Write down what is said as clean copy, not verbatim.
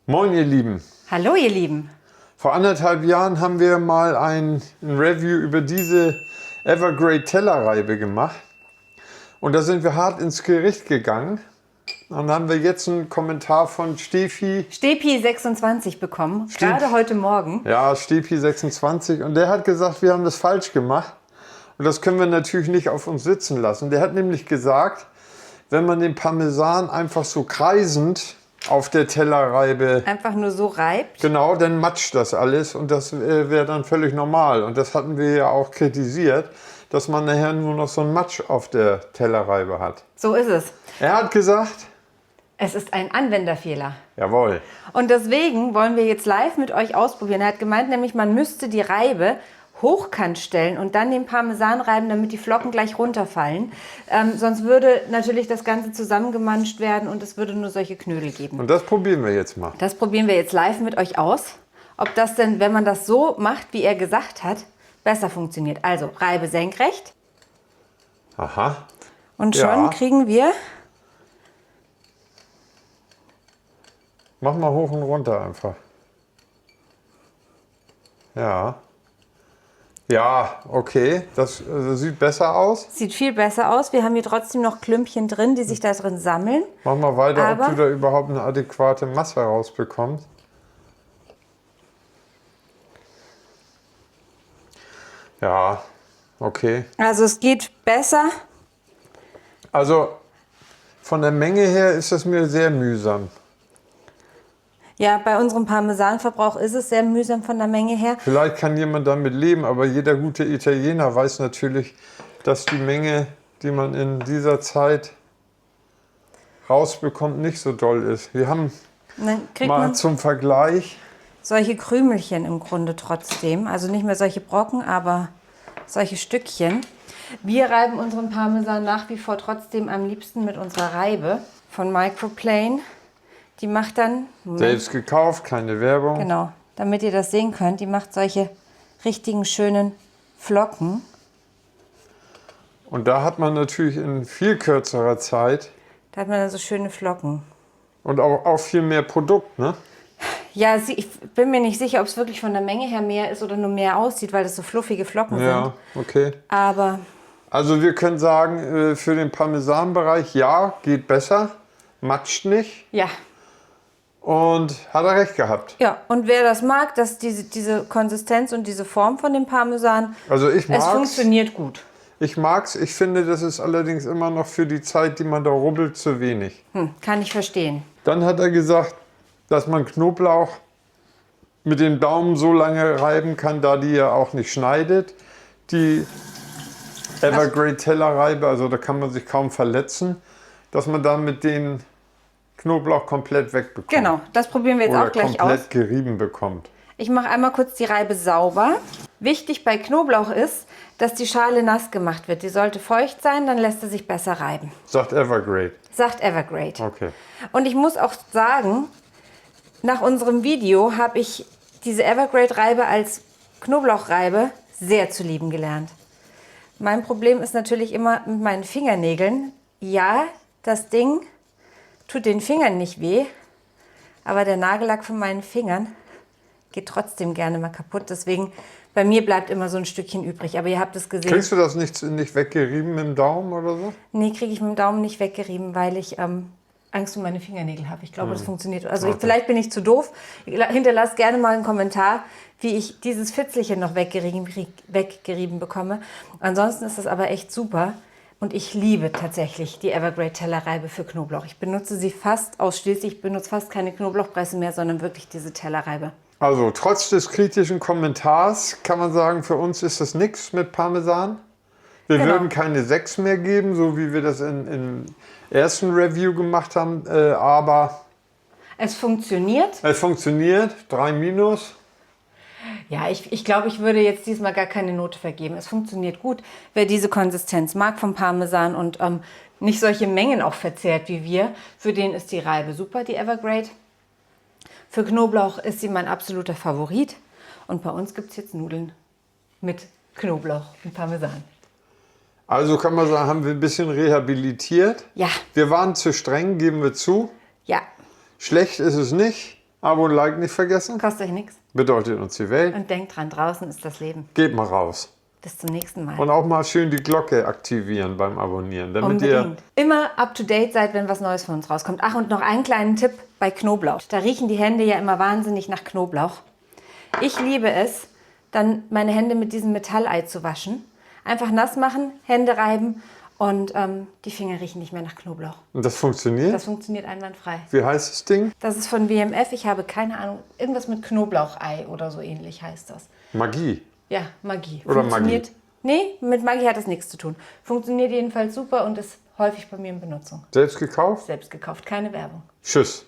Moin ihr Lieben. Hallo ihr Lieben. Vor 1,5 Jahren haben wir mal ein Review über diese Evergrade Tellerreibe gemacht. Und da sind wir hart ins Gericht gegangen. Und dann haben wir jetzt einen Kommentar von Stepi26 bekommen, gerade heute Morgen. Ja, Stepi26. Und der hat gesagt, wir haben das falsch gemacht. Und das können wir natürlich nicht auf uns sitzen lassen. Der hat nämlich gesagt, wenn man den Parmesan einfach so kreisend auf der Tellerreibe einfach nur so reibt. Genau, dann matscht das alles und das wäre dann völlig normal. Und das hatten wir ja auch kritisiert, dass man nachher nur noch so einen Matsch auf der Tellerreibe hat. So ist es. Er hat gesagt, es ist ein Anwenderfehler. Jawohl. Und deswegen wollen wir jetzt live mit euch ausprobieren. Er hat gemeint, nämlich man müsste die Reibe hochkant stellen und dann den Parmesan reiben, damit die Flocken gleich runterfallen. Sonst würde natürlich das Ganze zusammengemanscht werden und es würde nur solche Knödel geben. Und das probieren wir jetzt mal. Das probieren wir jetzt live mit euch aus. Ob das denn, wenn man das so macht, wie er gesagt hat, besser funktioniert. Also Reibe senkrecht. Aha. Und schon kriegen wir... Mach mal hoch und runter einfach. Ja. Ja, okay, das sieht besser aus. Sieht viel besser aus. Wir haben hier trotzdem noch Klümpchen drin, die sich da drin sammeln. Mach mal weiter, ob du da überhaupt eine adäquate Masse rausbekommst. Ja, okay. Also es geht besser. Also von der Menge her ist es mir sehr mühsam. Ja, bei unserem Parmesanverbrauch ist es sehr mühsam von der Menge her. Vielleicht kann jemand damit leben, aber jeder gute Italiener weiß natürlich, dass die Menge, die man in dieser Zeit rausbekommt, nicht so doll ist. Wir haben mal zum Vergleich solche Krümelchen im Grunde trotzdem. Also nicht mehr solche Brocken, aber solche Stückchen. Wir reiben unseren Parmesan nach wie vor trotzdem am liebsten mit unserer Reibe von Microplane. Die macht dann... Selbst gekauft, keine Werbung. Genau, damit ihr das sehen könnt. Die macht solche richtigen schönen Flocken. Und da hat man natürlich in viel kürzerer Zeit... Da hat man dann so schöne Flocken. Und auch viel mehr Produkt, ne? Ja, ich bin mir nicht sicher, ob es wirklich von der Menge her mehr ist oder nur mehr aussieht, weil das so fluffige Flocken sind. Ja, okay. Aber... Also wir können sagen, für den Parmesanbereich, ja, geht besser. Matscht nicht. Ja. Und hat er recht gehabt. Ja, und wer das mag, dass diese Konsistenz und diese Form von dem Parmesan, also ich mag's, es funktioniert gut. Ich mag's. Ich finde, das ist allerdings immer noch für die Zeit, die man da rubbelt, zu wenig. Kann ich verstehen. Dann hat er gesagt, dass man Knoblauch mit dem Daumen so lange reiben kann, da die ja auch nicht schneidet. Die Evergrade Tellerreibe, also da kann man sich kaum verletzen, dass man dann mit den Knoblauch komplett wegbekommt. Genau, das probieren wir jetzt auch gleich aus. Komplett gerieben bekommt. Ich mache einmal kurz die Reibe sauber. Wichtig bei Knoblauch ist, dass die Schale nass gemacht wird. Die sollte feucht sein, dann lässt er sich besser reiben. Sagt Evergrade. Sagt Evergrade. Okay. Und ich muss auch sagen, nach unserem Video habe ich diese Evergrade-Reibe als Knoblauchreibe sehr zu lieben gelernt. Mein Problem ist natürlich immer mit meinen Fingernägeln. Ja, das Ding tut den Fingern nicht weh, aber der Nagellack von meinen Fingern geht trotzdem gerne mal kaputt. Deswegen, bei mir bleibt immer so ein Stückchen übrig. Aber ihr habt es gesehen. Kriegst du das nicht weggerieben mit dem Daumen oder so? Nee, kriege ich mit dem Daumen nicht weggerieben, weil ich Angst um meine Fingernägel habe. Ich glaube, das funktioniert. Also vielleicht bin ich zu doof. Hinterlasst gerne mal einen Kommentar, wie ich dieses Fitzelchen noch weggerieben bekomme. Ansonsten ist das aber echt super. Und ich liebe tatsächlich die Evergrade Tellerreibe für Knoblauch. Ich benutze sie fast ausschließlich. Ich benutze fast keine Knoblauchpresse mehr, sondern wirklich diese Tellerreibe. Also trotz des kritischen Kommentars kann man sagen, für uns ist das nichts mit Parmesan. Wir würden keine 6 mehr geben, so wie wir das im ersten Review gemacht haben. Aber es funktioniert. Es funktioniert. 3-. Ja, ich glaube, ich würde jetzt diesmal gar keine Note vergeben. Es funktioniert gut. Wer diese Konsistenz mag vom Parmesan und nicht solche Mengen auch verzehrt wie wir, für den ist die Reibe super, die Evergrade. Für Knoblauch ist sie mein absoluter Favorit. Und bei uns gibt es jetzt Nudeln mit Knoblauch und Parmesan. Also kann man sagen, haben wir ein bisschen rehabilitiert. Ja. Wir waren zu streng, geben wir zu. Ja. Schlecht ist es nicht. Abo und Like nicht vergessen. Kostet euch nichts. Bedeutet uns die Welt. Und denkt dran, draußen ist das Leben. Geht mal raus. Bis zum nächsten Mal. Und auch mal schön die Glocke aktivieren beim Abonnieren, damit Unbedingt. Immer up to date seid, wenn was Neues von uns rauskommt. Ach, und noch einen kleinen Tipp bei Knoblauch. Da riechen die Hände ja immer wahnsinnig nach Knoblauch. Ich liebe es, dann meine Hände mit diesem Metallei zu waschen. Einfach nass machen, Hände reiben und die Finger riechen nicht mehr nach Knoblauch. Und das funktioniert? Das funktioniert einwandfrei. Wie heißt das Ding? Das ist von WMF, ich habe keine Ahnung, irgendwas mit Knoblauchei oder so ähnlich heißt das. Magie. Ja, Magie. Oder Funktioniert. Nee, mit Magie hat das nichts zu tun. Funktioniert jedenfalls super und ist häufig bei mir in Benutzung. Selbst gekauft? Selbst gekauft, keine Werbung. Tschüss.